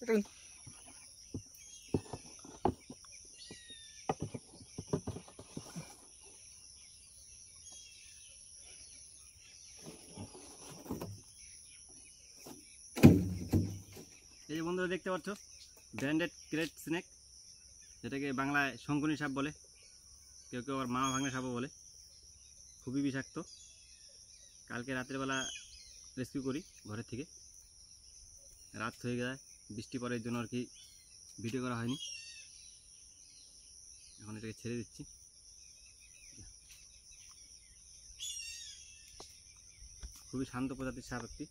এই যে বন্ধুরা দেখতে পাচ্ছ ব্র্যান্ডেড ক্রেট স্নেক, যেটাকে বাংলায় শঙ্কুনি সাপ বলে, কেউ কেউ আবার মামা ভাঙনা সাপও বলে। খুবই বিষাক্ত। কালকে রাত্রেবেলা রেস্কিউ করি ঘরের থেকে, রাত হয়ে যায়, বৃষ্টি পড়ার জন্য আর কি ভিডিও করা হয়নি। এখন এটাকে ছেড়ে দিচ্ছি। খুবই শান্ত প্রজাতির সাপ একটি।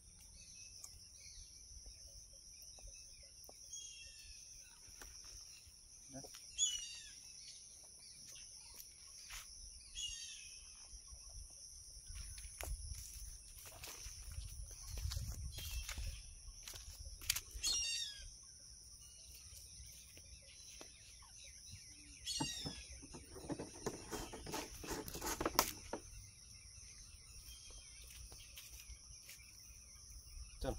চল।